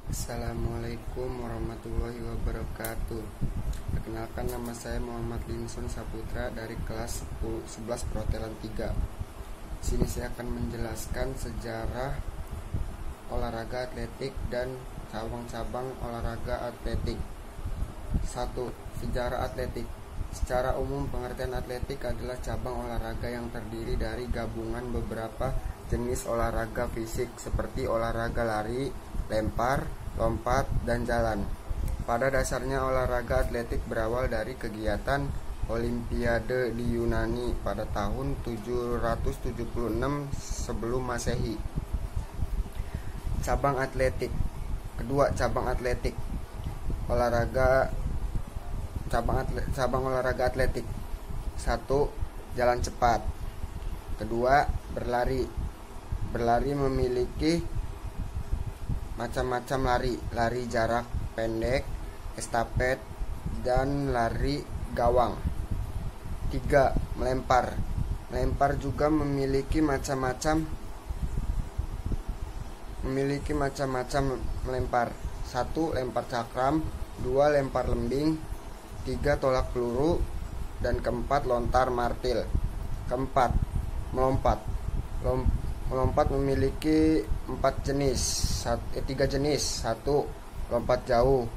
Assalamualaikum warahmatullahi wabarakatuh. Perkenalkan, nama saya Muhammad Linsun Saputra dari kelas 11 Perhotelan 3. Sini saya akan menjelaskan sejarah olahraga atletik dan cabang-cabang olahraga atletik. 1. Sejarah atletik. Secara umum, pengertian atletik adalah cabang olahraga yang terdiri dari gabungan beberapa jenis olahraga fisik seperti olahraga lari, lempar, lompat, dan jalan. Pada dasarnya, olahraga atletik berawal dari kegiatan Olimpiade di Yunani pada tahun 776 sebelum Masehi. Cabang atletik. Kedua, cabang atletik. Cabang olahraga atletik. 1. Jalan cepat. Kedua, berlari. Berlari memiliki macam-macam lari jarak pendek, estafet, dan lari gawang. 3. Melempar. Melempar juga memiliki macam-macam melempar. 1. Lempar cakram. 2. Lempar lembing. 3. Tolak peluru. Dan keempat, lontar martil. Keempat, melompat. Melompat memiliki 3 jenis. 1. Lompat jauh.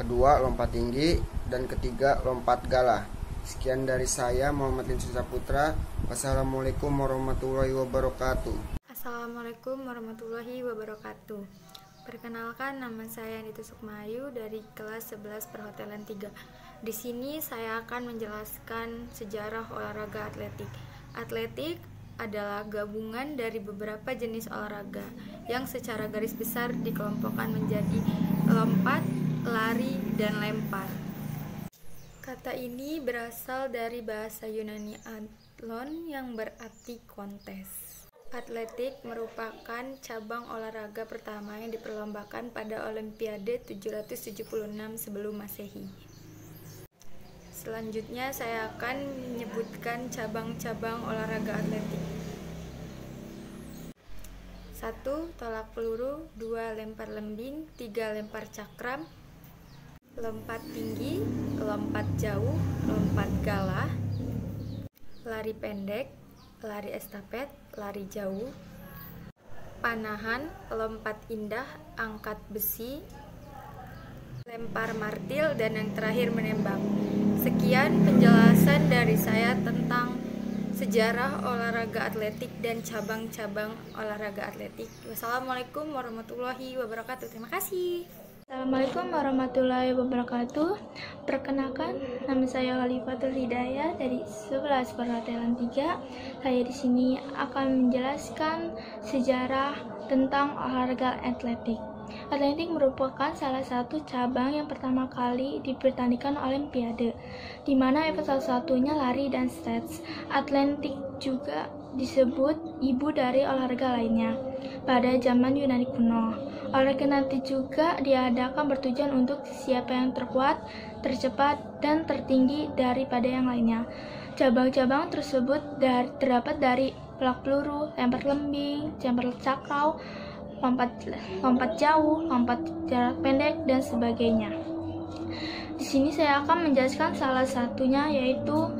Kedua, lompat tinggi. Dan ketiga, lompat gala. Sekian dari saya, Muhammad Linsun Saputra. Wassalamualaikum warahmatullahi wabarakatuh. Assalamualaikum warahmatullahi wabarakatuh. Perkenalkan, nama saya Nita Sukmayu dari kelas 11 Perhotelan 3. Di sini saya akan menjelaskan sejarah olahraga atletik. Atletik adalah gabungan dari beberapa jenis olahraga yang secara garis besar dikelompokkan menjadi lompat, lari, dan lempar. Kata ini berasal dari bahasa Yunani athlon yang berarti kontes. Atletik merupakan cabang olahraga pertama yang diperlombakan pada Olimpiade 776 sebelum Masehi. Selanjutnya saya akan menyebutkan cabang-cabang olahraga atletik. 1. Tolak peluru. 2. Lempar lembing. 3. Lempar cakram. Lompat tinggi. Lompat jauh. Lompat galah. Lari pendek. Lari estafet. Lari jauh. Panahan. Lompat indah. Angkat besi. Lempar martil. Dan yang terakhir, menembak. Sekian penjelasan dari saya tentang sejarah olahraga atletik dan cabang-cabang olahraga atletik. Wassalamualaikum warahmatullahi wabarakatuh. Terima kasih. Assalamualaikum warahmatullahi wabarakatuh. Perkenalkan, nama saya Khalifatul Hidayah dari 11 Perhotelan 3. Saya di sini akan menjelaskan sejarah tentang olahraga atletik. Atletik merupakan salah satu cabang yang pertama kali dipertandingkan Olimpiade, di mana event salah satunya lari dan stage. Atletik juga disebut ibu dari olahraga lainnya pada zaman Yunani kuno. Olahraga nanti juga diadakan bertujuan untuk siapa yang terkuat, tercepat, dan tertinggi daripada yang lainnya. Cabang-cabang tersebut terdapat dari tolak peluru, lempar lembing, lempar cakram, lompat jauh, lompat jarak pendek, dan sebagainya. Di sini saya akan menjelaskan salah satunya, yaitu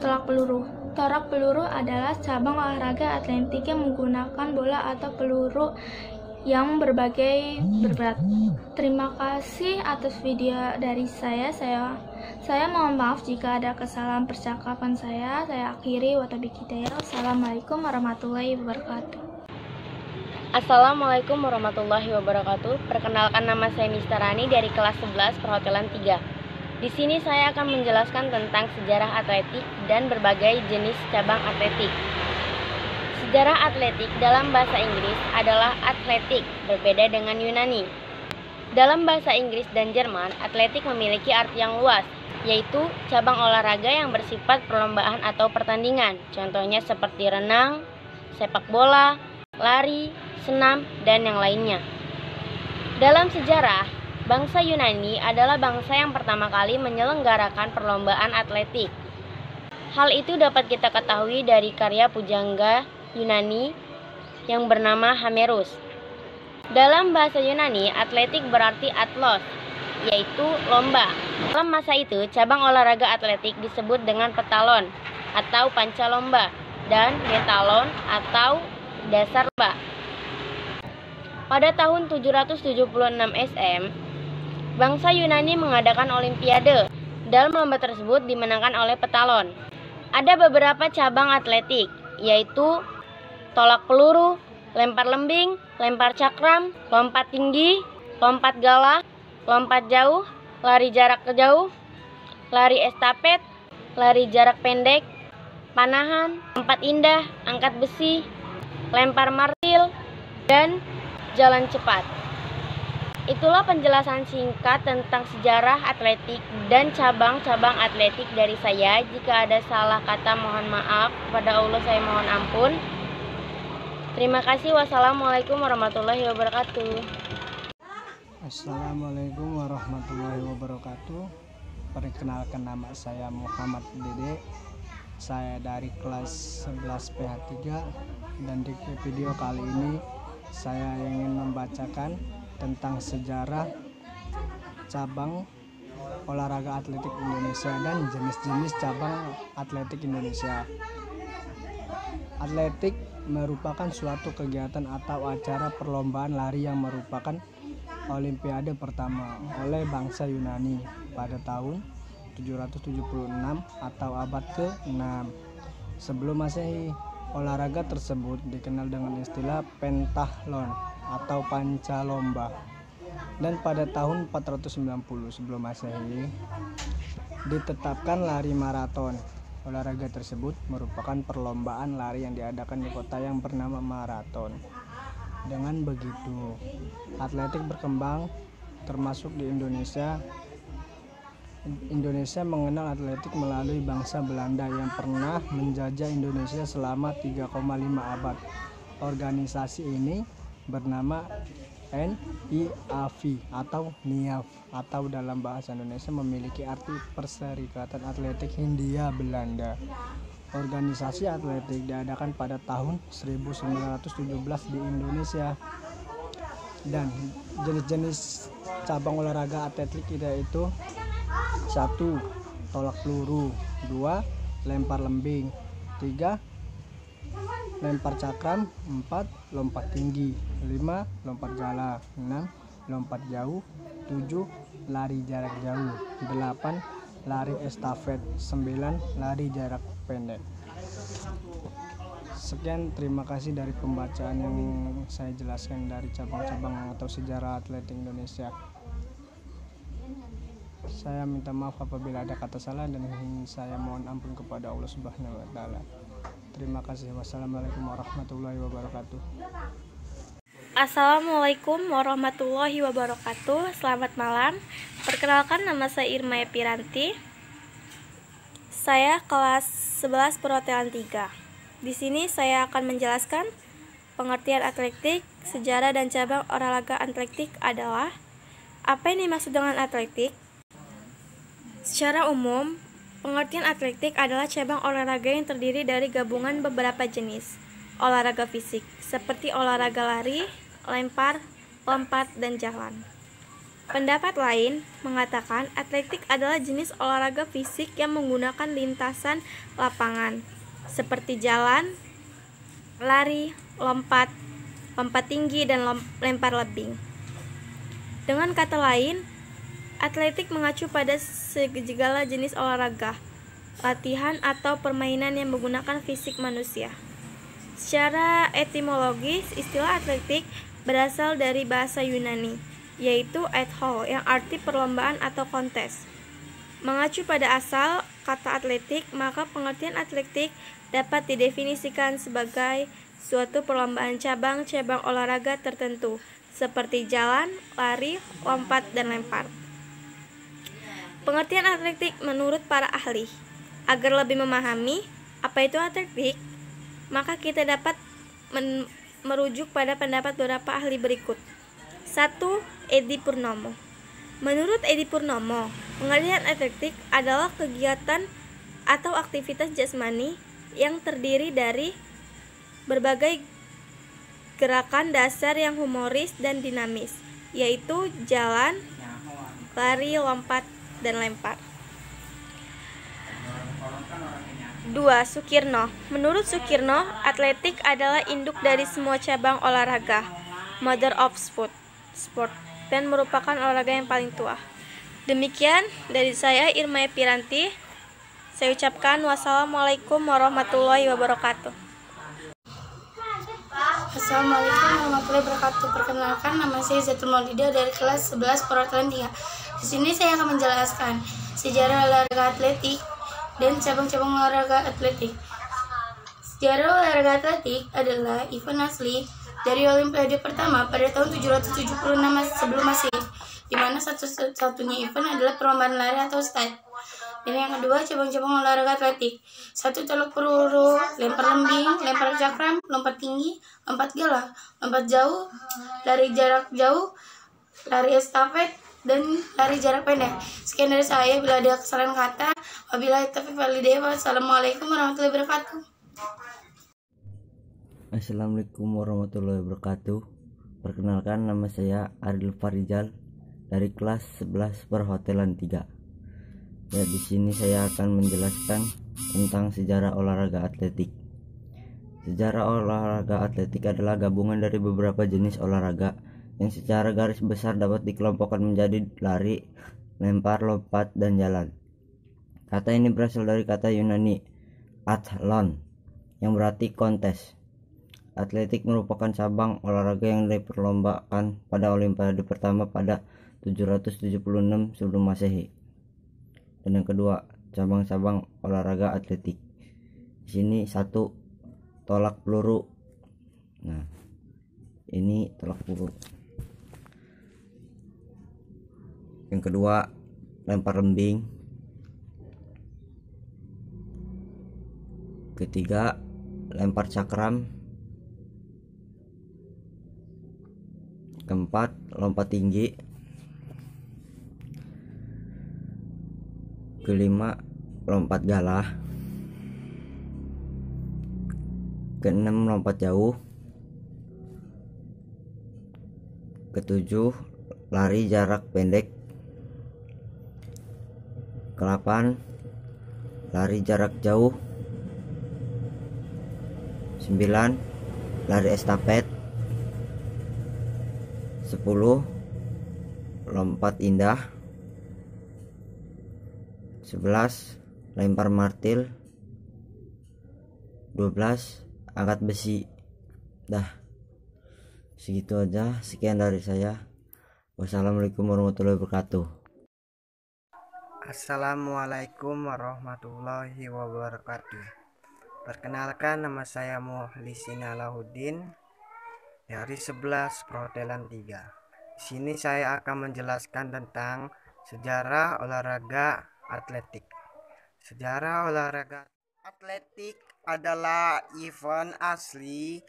tolak peluru. Tolak peluru adalah cabang olahraga atletik yang menggunakan bola atau peluru yang berbagai berat. Terima kasih atas video dari saya. Saya mohon maaf jika ada kesalahan percakapan saya. Saya akhiri wabillahi. Assalamualaikum warahmatullahi wabarakatuh. Assalamualaikum warahmatullahi wabarakatuh. Perkenalkan, nama saya Mistarani dari kelas 11 Perhotelan 3. Di sini saya akan menjelaskan tentang sejarah atletik dan berbagai jenis cabang atletik. Sejarah atletik dalam bahasa Inggris adalah atletik, berbeda dengan Yunani. Dalam bahasa Inggris dan Jerman, atletik memiliki arti yang luas, yaitu cabang olahraga yang bersifat perlombaan atau pertandingan. Contohnya seperti renang, sepak bola, lari, senam, dan yang lainnya. Dalam sejarah, bangsa Yunani adalah bangsa yang pertama kali menyelenggarakan perlombaan atletik. Hal itu dapat kita ketahui dari karya pujangga Yunani yang bernama Homerus. Dalam bahasa Yunani, atletik berarti atlos, yaitu lomba. Dalam masa itu, cabang olahraga atletik disebut dengan petalon atau pancalomba dan detalon atau dasar lomba. Pada tahun 776 SM, bangsa Yunani mengadakan olimpiade. Dalam lomba tersebut dimenangkan oleh petalon. Ada beberapa cabang atletik, yaitu tolak peluru, lempar lembing, lempar cakram, lompat tinggi, lompat galah, lompat jauh, lari jarak jauh, lari estafet, lari jarak pendek, panahan, lompat indah, angkat besi, lempar martil, dan jalan cepat. Itulah penjelasan singkat tentang sejarah atletik dan cabang-cabang atletik dari saya. Jika ada salah kata mohon maaf, kepada Allah saya mohon ampun. Terima kasih. Wassalamualaikum warahmatullahi wabarakatuh. Assalamualaikum warahmatullahi wabarakatuh. Perkenalkan, nama saya Muhammad Dede. Saya dari kelas 11 PH3 dan di video kali ini saya ingin membacakan tentang sejarah cabang olahraga atletik Indonesia dan jenis-jenis cabang atletik Indonesia. Atletik merupakan suatu kegiatan atau acara perlombaan lari yang merupakan olimpiade pertama oleh bangsa Yunani pada tahun 776 atau abad ke-6 sebelum Masehi. Olahraga tersebut dikenal dengan istilah pentathlon atau pancalomba, dan pada tahun 490 sebelum Masehi ditetapkan lari maraton. Olahraga tersebut merupakan perlombaan lari yang diadakan di kota yang bernama Maraton. Dengan begitu, atletik berkembang termasuk di Indonesia. Indonesia mengenal atletik melalui bangsa Belanda yang pernah menjajah Indonesia selama 3,5 abad. Organisasi ini bernama NIAV atau NIAV atau dalam bahasa Indonesia memiliki arti Perserikatan Atletik Hindia Belanda. Organisasi atletik diadakan pada tahun 1917 di Indonesia, dan jenis-jenis cabang olahraga atletik yaitu 1. Tolak peluru, 2. Lempar lembing, 3. Lempar cakram, 4. Lompat tinggi, 5. Lompat galah, 6. Lompat jauh, 7. Lari jarak jauh, 8. Lari estafet, 9. Lari jarak pendek. Sekian, terima kasih dari pembacaan yang saya jelaskan dari cabang-cabang atau sejarah atletik Indonesia. Saya minta maaf apabila ada kata salah dan saya mohon ampun kepada Allah Subhanahu wa taala. Terima kasih. Wassalamualaikum warahmatullahi wabarakatuh. Assalamualaikum warahmatullahi wabarakatuh. Selamat malam. Perkenalkan, nama saya Irma Piranti. Saya kelas 11 perhotelan 3. Di sini saya akan menjelaskan pengertian atletik, sejarah dan cabang olahraga atletik adalah apa yang dimaksud dengan atletik. Secara umum, pengertian atletik adalah cabang olahraga yang terdiri dari gabungan beberapa jenis olahraga fisik, seperti olahraga lari, lempar, lompat, dan jalan. Pendapat lain mengatakan atletik adalah jenis olahraga fisik yang menggunakan lintasan lapangan, seperti jalan, lari, lompat, lompat tinggi, dan lempar lembing. Dengan kata lain, atletik mengacu pada segala jenis olahraga, latihan atau permainan yang menggunakan fisik manusia. Secara etimologis, istilah atletik berasal dari bahasa Yunani, yaitu atho, yang arti perlombaan atau kontes. Mengacu pada asal kata atletik, maka pengertian atletik dapat didefinisikan sebagai suatu perlombaan cabang-cabang olahraga tertentu, seperti jalan, lari, lompat, dan lempar. Pengertian atletik menurut para ahli. Agar lebih memahami apa itu atletik, maka kita dapat merujuk pada pendapat beberapa ahli berikut. 1. Edi Purnomo. Menurut Edi Purnomo, pengertian atletik adalah kegiatan atau aktivitas jasmani yang terdiri dari berbagai gerakan dasar yang humoris dan dinamis, yaitu jalan, lari, lompat, dan lempar. 2. Sukirno. Menurut Sukirno, atletik adalah induk dari semua cabang olahraga, mother of sport, dan merupakan olahraga yang paling tua. Demikian dari saya, Irma Piranti. Saya ucapkan wassalamualaikum warahmatullahi wabarakatuh. Assalamualaikum warahmatullahi wabarakatuh. Perkenalkan, nama saya Zatul Maulida dari kelas 11 perwakilan 3. Di sini saya akan menjelaskan sejarah olahraga atletik dan cabang-cabang olahraga atletik. Sejarah olahraga atletik adalah event asli dari Olimpiade pertama pada tahun 776 sebelum Masehi, di mana satu-satunya event adalah perlombaan lari atau start. Dan yang kedua, cabang-cabang olahraga atletik. 1. Tolak peluru, lempar lembing, lempar cakram, lompat tinggi, lompat gala, lompat jauh, lari jarak jauh, lari estafet, dan lari jarak pendek. Sekian dari saya. Bila ada kesalahan kata, wabillahi taufiq wal hidayah. Wassalamualaikum warahmatullahi wabarakatuh. Assalamualaikum warahmatullahi wabarakatuh. Perkenalkan, nama saya Aril Farizal dari kelas 11 perhotelan 3. Ya, di sini saya akan menjelaskan tentang sejarah olahraga atletik. Sejarah olahraga atletik adalah gabungan dari beberapa jenis olahraga yang secara garis besar dapat dikelompokkan menjadi lari, lempar, lompat, dan jalan. Kata ini berasal dari kata Yunani athlon yang berarti kontes. Atletik merupakan cabang olahraga yang diperlombakan pada Olimpiade pertama pada 776 sebelum Masehi. Dan yang kedua, cabang-cabang olahraga atletik. Di sini 1. Tolak peluru. Nah, ini tolak peluru. Yang kedua, lempar lembing. Ketiga, lempar cakram. Keempat, lompat tinggi. Kelima, lompat galah. Keenam, lompat jauh. Ketujuh, lari jarak pendek. Ke-8, lari jarak jauh. 9, lari estafet. 10, lompat indah. 11, lempar martil. 12, angkat besi. Dah, segitu aja. Sekian dari saya. Wassalamualaikum warahmatullahi wabarakatuh. Assalamualaikum warahmatullahi wabarakatuh. Perkenalkan, nama saya Muhlisin Alahuddin dari 11 perhotelan 3. Di sini saya akan menjelaskan tentang sejarah olahraga atletik. Sejarah olahraga atletik adalah event asli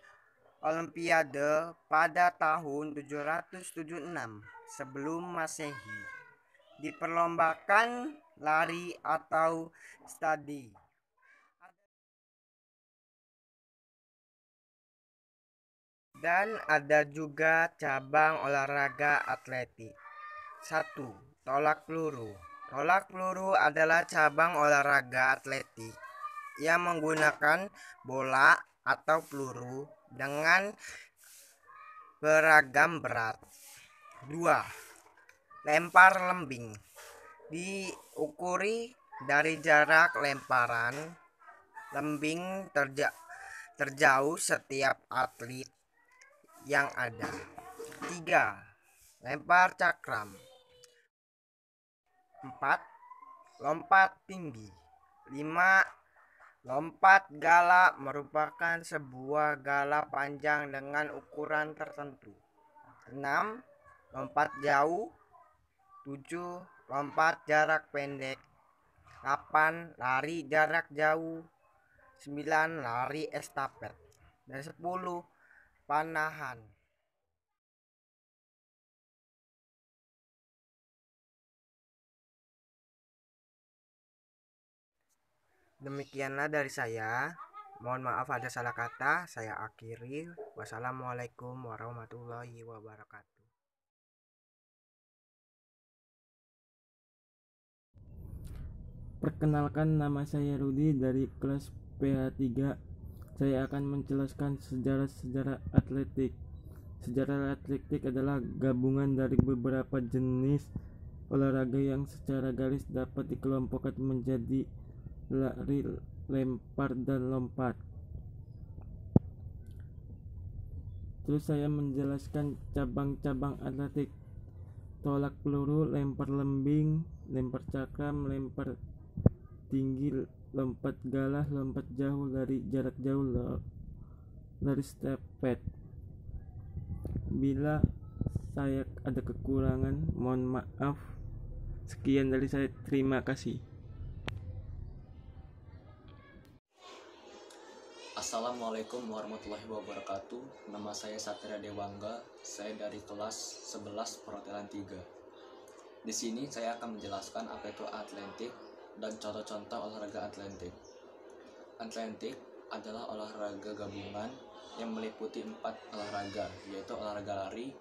Olimpiade pada tahun 776 sebelum Masehi. Diperlombakan lari atau stadi. Dan ada juga cabang olahraga atletik. 1. Tolak peluru. Tolak peluru adalah cabang olahraga atletik yang menggunakan bola atau peluru dengan beragam berat. 2. Lempar lembing. Diukuri dari jarak lemparan lembing terjauh setiap atlet yang ada. 3. Lempar cakram. 4. Lompat tinggi. 5. Lompat gala merupakan sebuah gala panjang dengan ukuran tertentu. 6. Lompat jauh. 7. Lompat jarak pendek. 8. Lari jarak jauh. 9. Lari estafet. Dan 10. Panahan. Demikianlah dari saya. Mohon maaf ada salah kata, saya akhiri. Wassalamualaikum warahmatullahi wabarakatuh. Perkenalkan, nama saya Rudi dari kelas PH3. Saya akan menjelaskan sejarah atletik. Sejarah atletik adalah gabungan dari beberapa jenis olahraga yang secara garis dapat dikelompokkan menjadi lari, lempar, dan lompat. Terus saya menjelaskan cabang-cabang atletik: tolak peluru, lempar lembing, lempar cakram, lempar tinggi, lompat galah, lompat jauh, lari jarak jauh, lari stafet. Bila saya ada kekurangan, mohon maaf. Sekian dari saya, terima kasih. Assalamualaikum warahmatullahi wabarakatuh. Nama saya Satria Dewangga. Saya dari kelas 11 perhotelan 3. Di sini saya akan menjelaskan apa itu atletik dan contoh-contoh olahraga atletik. Atletik adalah olahraga gabungan yang meliputi 4 olahraga, yaitu olahraga lari,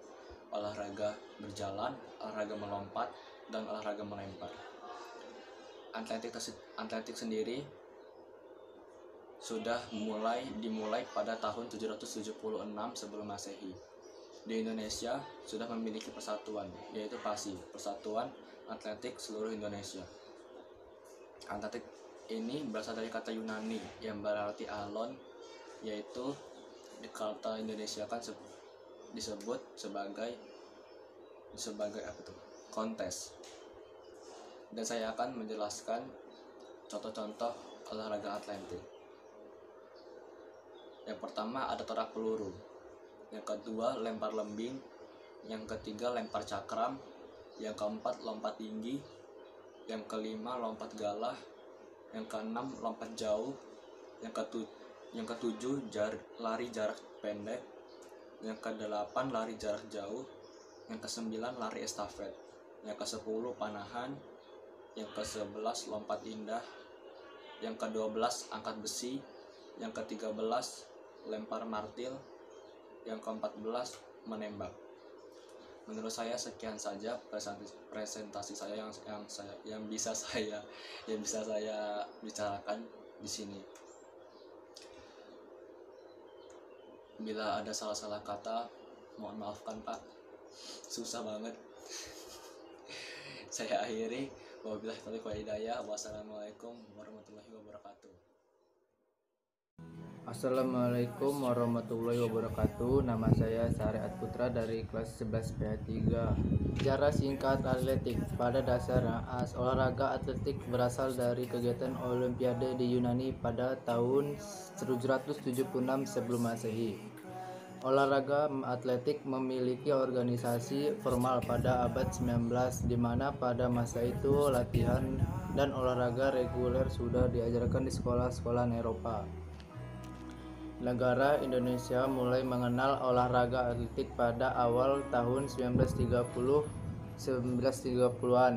olahraga berjalan, olahraga melompat, dan olahraga melempar. Atletik sendiri sudah dimulai pada tahun 776 sebelum Masehi. Di Indonesia sudah memiliki persatuan, yaitu PASI, Persatuan Atletik Seluruh Indonesia. Atletik ini berasal dari kata Yunani yang berarti alon, yaitu di kata Indonesia kan disebut sebagai apa tuh? Kontes. Dan saya akan menjelaskan contoh-contoh olahraga atletik. Yang pertama ada tolak peluru, yang kedua lempar lembing, yang ketiga lempar cakram, yang keempat lompat tinggi, yang kelima lompat galah, yang keenam lompat jauh, yang ketujuh lari jarak pendek, yang kedelapan lari jarak jauh, yang kesembilan lari estafet, yang ke-10 panahan, yang ke-11 lompat indah, yang ke-12 angkat besi, yang ke-13 lempar martil, yang ke-14 menembak. Menurut saya sekian saja presentasi saya yang bisa saya bicarakan di sini. Bila ada salah-salah kata, mohon maafkan Pak. Susah banget. Saya akhiri. Wabillahi taufiq wal hidayah. Wassalamualaikum warahmatullahi wabarakatuh. Assalamualaikum warahmatullahi wabarakatuh. Nama saya Syariat Putra dari kelas 11 PH3. Sejarah singkat atletik. Pada dasarnya, olahraga atletik berasal dari kegiatan Olimpiade di Yunani pada tahun 776 sebelum Masehi. Olahraga atletik memiliki organisasi formal pada abad 19, di mana pada masa itu latihan dan olahraga reguler sudah diajarkan di sekolah-sekolah Eropa. Negara Indonesia mulai mengenal olahraga atletik pada awal tahun 1930-an,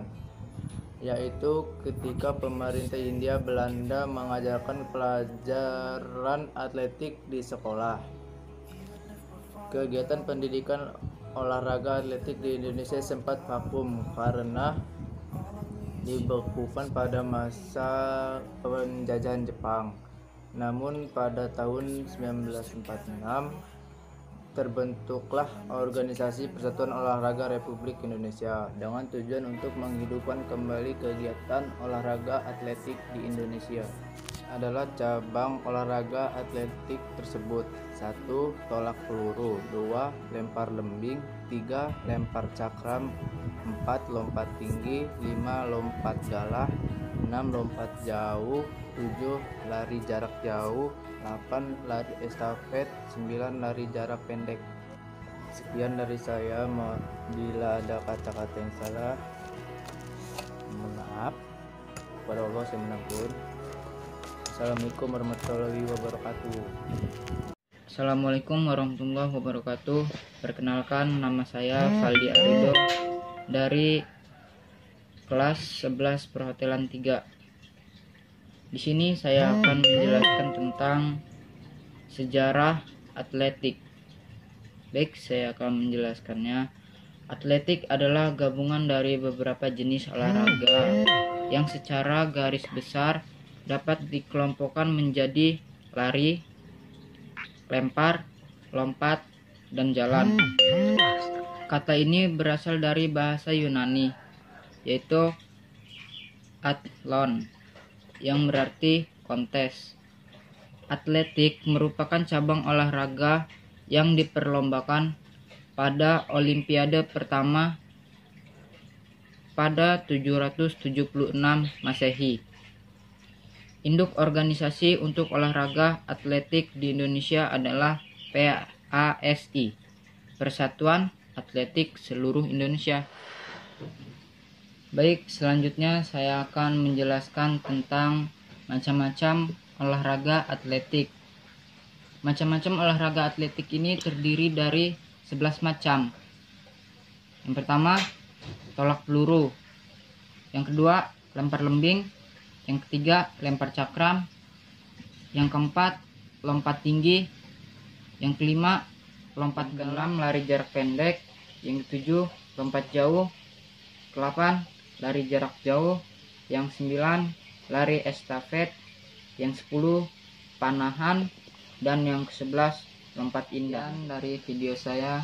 yaitu ketika pemerintah Hindia Belanda mengajarkan pelajaran atletik di sekolah. Kegiatan pendidikan olahraga atletik di Indonesia sempat vakum karena dibekukan pada masa penjajahan Jepang. Namun pada tahun 1946 terbentuklah organisasi Persatuan Olahraga Republik Indonesia dengan tujuan untuk menghidupkan kembali kegiatan olahraga atletik di Indonesia. Adalah cabang olahraga atletik tersebut: 1. Tolak peluru, 2. Lempar lembing, 3. Lempar cakram, 4. Lompat tinggi, 5. Lompat galah, 6. Lompat jauh, 7. Lari jarak jauh, 8. Lari estafet, 9. Lari jarak pendek. Sekian dari saya. Bila ada kata-kata yang salah, mohon maaf. Kepada Allah saya menampun. Assalamualaikum warahmatullahi wabarakatuh. Assalamualaikum warahmatullahi wabarakatuh. Perkenalkan, nama saya Valdi Arido dari kelas 11 perhotelan 3. Di sini saya akan menjelaskan tentang sejarah atletik. Baik, saya akan menjelaskannya. Atletik adalah gabungan dari beberapa jenis olahraga yang secara garis besar dapat dikelompokkan menjadi lari, lempar, lompat, dan jalan. Kata ini berasal dari bahasa Yunani, yaitu athlon, yang berarti kontes. Atletik merupakan cabang olahraga yang diperlombakan pada Olimpiade pertama pada 776 Masehi. Induk organisasi untuk olahraga atletik di Indonesia adalah PASI, Persatuan Atletik Seluruh Indonesia. Baik, selanjutnya saya akan menjelaskan tentang macam-macam olahraga atletik. Macam-macam olahraga atletik ini terdiri dari 11 macam. Yang pertama, tolak peluru. Yang kedua, lempar lembing. Yang ketiga, lempar cakram. Yang keempat, lompat tinggi. Yang kelima, lompat galam lari jarak pendek. Yang ketujuh, lompat jauh. Ke-8, lari jarak jauh. Yang 9, lari estafet. Yang 10, panahan. Dan yang ke-11, lompat indah. Dan dari video saya,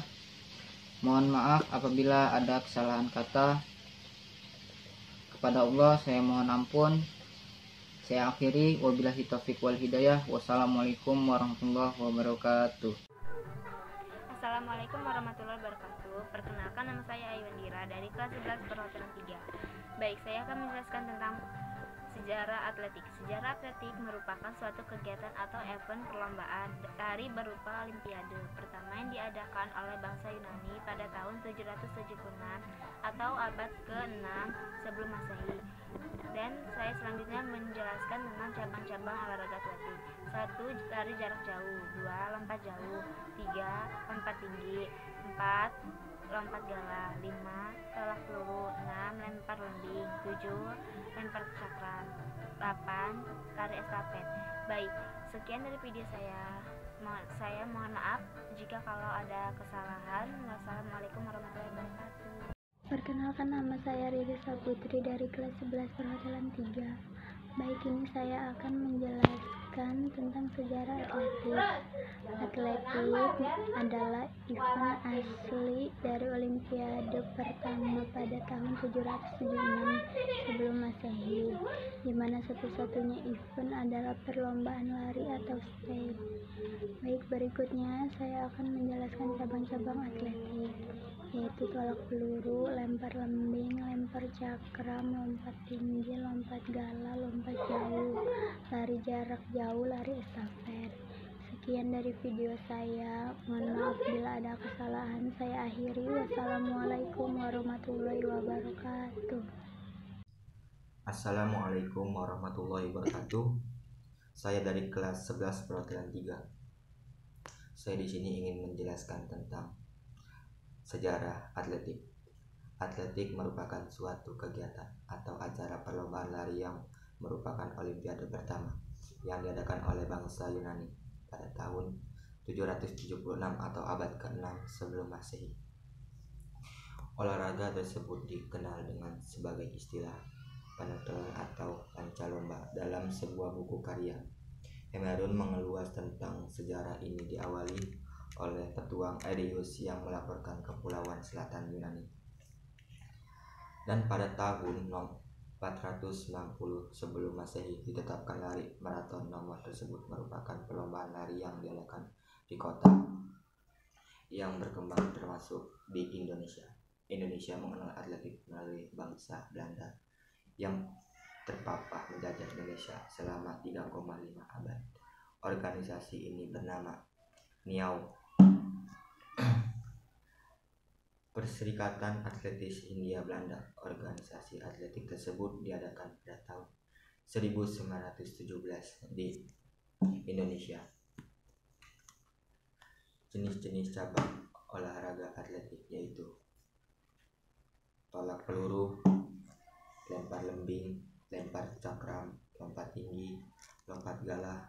mohon maaf apabila ada kesalahan kata. Kepada Allah saya mohon ampun. Saya akhiri, wabillahi taufiq wal hidayah. Wassalamualaikum warahmatullahi wabarakatuh. Assalamualaikum warahmatullahi wabarakatuh. Perkenalkan, nama saya Aywandira dari kelas 11 perhotelan 3. Baik, saya akan menjelaskan tentang sejarah atletik. Sejarah atletik merupakan suatu kegiatan atau event perlombaan lari berupa olimpiade pertama yang diadakan oleh bangsa Yunani pada tahun 776 atau abad ke-6 sebelum Masehi. Dan saya selanjutnya menjelaskan tentang cabang-cabang olahraga atletik. 1. Lari jarak jauh. 2. Lompat jauh. 3. Lompat tinggi. 4. Lompat galah. 5. Tolak peluru. 6. Lempar lembing. 7. Lempar cakram. 8. Lari estafet. Baik, sekian dari video saya. Saya mohon maaf jika kalau ada kesalahan. Wassalamualaikum warahmatullahi wabarakatuh. Perkenalkan, nama saya Riri Saputri dari kelas 11 perhotelan 3. Baik, ini saya akan menjelaskan tentang sejarah atletik. Atletik adalah event asli dari Olimpiade pertama pada tahun 776 sebelum Masehi, di mana satu-satunya event adalah perlombaan lari atau step. Baik, berikutnya saya akan menjelaskan cabang-cabang atletik, yaitu tolak peluru, lempar lembing, lempar cakram, lompat tinggi, lompat galah, lompat jauh, lari jarak jauh, lari estafet. Sekian dari video saya. Mohon maaf bila ada kesalahan. Saya akhiri. Wassalamualaikum warahmatullahi wabarakatuh. Assalamualaikum warahmatullahi wabarakatuh. Saya dari kelas 11 perhotelan 3. Saya di sini ingin menjelaskan tentang sejarah atletik. Atletik merupakan suatu kegiatan atau acara perlombaan lari yang merupakan olimpiade pertama yang diadakan oleh bangsa Yunani pada tahun 776 atau abad ke-6 sebelum Masehi. Olahraga tersebut dikenal dengan sebagai istilah penentuan atau pancalomba dalam sebuah buku karya. Hemerun mengeluas tentang sejarah ini diawali oleh petuang Edeus yang melaporkan kepulauan selatan Yunani. Dan pada tahun 490 sebelum Masehi ditetapkan lari maraton. Nomor tersebut merupakan perlombaan lari yang diadakan di kota yang berkembang termasuk di Indonesia. Indonesia mengenal atletik melalui bangsa Belanda yang terpapar menjajah Indonesia selama 3,5 abad. Organisasi ini bernama NIAU, Perserikatan Atletis Hindia Belanda. Organisasi atletik tersebut diadakan pada tahun 1917 di Indonesia. Jenis-jenis cabang olahraga atletik yaitu tolak peluru, lempar lembing, lempar cakram, lompat tinggi, lompat galah,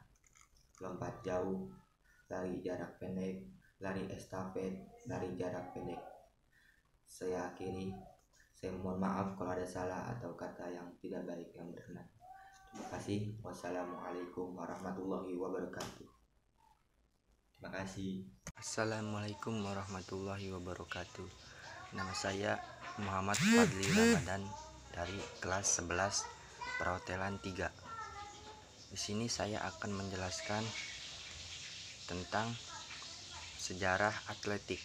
lompat jauh, lari jarak pendek, lari estafet, lari jarak pendek. Saya akhiri. Saya mohon maaf kalau ada salah atau kata yang tidak baik yang berkenan. Terima kasih. Wassalamualaikum warahmatullahi wabarakatuh. Terima kasih. Assalamualaikum warahmatullahi wabarakatuh. Nama saya Muhammad Fadli Ramadan dari kelas 11 Perhotelan 3. Di sini saya akan menjelaskan tentang sejarah atletik.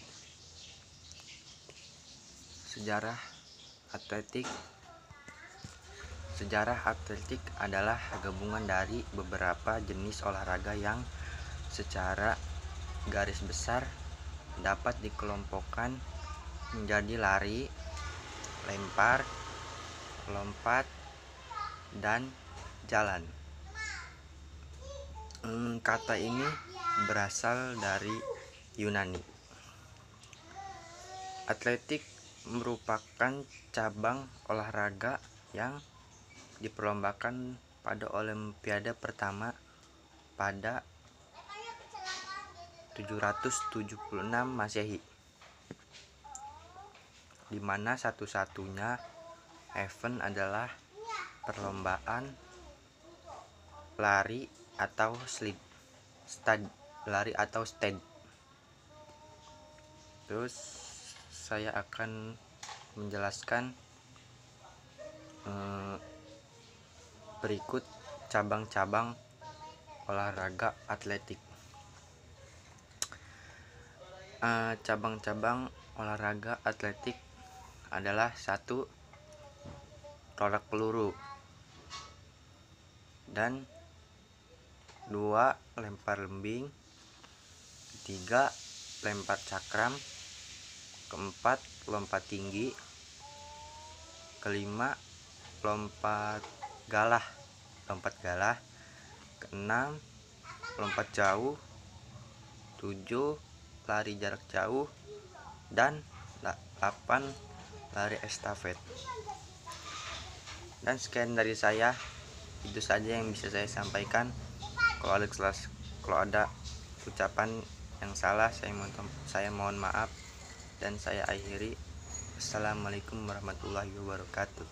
Sejarah atletik adalah gabungan dari beberapa jenis olahraga yang secara garis besar dapat dikelompokkan menjadi lari, lempar, lompat, dan jalan. Kata ini berasal dari Yunani. Atletik merupakan cabang olahraga yang diperlombakan pada Olimpiade pertama pada 776 Masehi, di mana satu-satunya event adalah perlombaan lari atau stade. Terus saya akan menjelaskan berikut cabang-cabang olahraga atletik. Cabang-cabang olahraga atletik adalah 1. Tolak peluru, dan 2. Lempar lembing, 3. Lempar cakram, 4. Lompat tinggi, 5. Lompat galah, 6. Lompat jauh, 7. Lari jarak jauh, dan 8. Lari estafet. Dan sekian dari saya, itu saja yang bisa saya sampaikan. Kalau ada ucapan yang salah, saya mohon maaf, dan saya akhiri. Assalamualaikum warahmatullahi wabarakatuh.